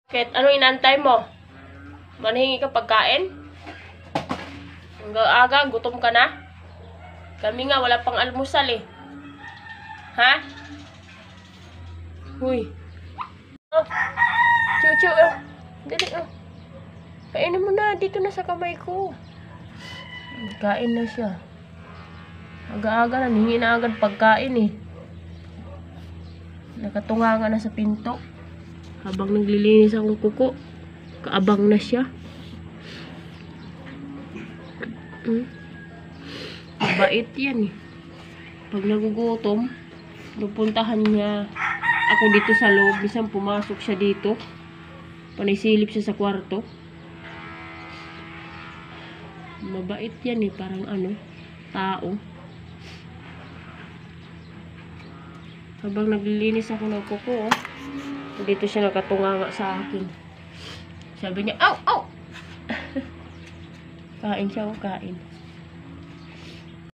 Kahit ano inantay mo? Manahingi ka pagkain? Hanggang aga, gutom ka na? Kami nga, wala pang almusal eh. Ha? Huy. Oh. Chuchu, oh. Dali, oh. Kainin mo na, dito na sa kamay ko. Kain na siya. Aga-aga na, hingi na agad pagkain eh. Nakatunga nga na sa pinto. Habang naglilinis akong kuko, kaabang na siya. Mabait yan eh. Pag nagugutom, pupuntahan niya ako dito sa loob. Bisan pumasok siya dito. Panisilip siya sa kwarto. Mabait yan eh. Parang ano, tao. Habang naglilinis ako ng kuko, dito siya nakatunganga sa akin. Sabi niya, "Aw! Aw!" Kain siya, kain.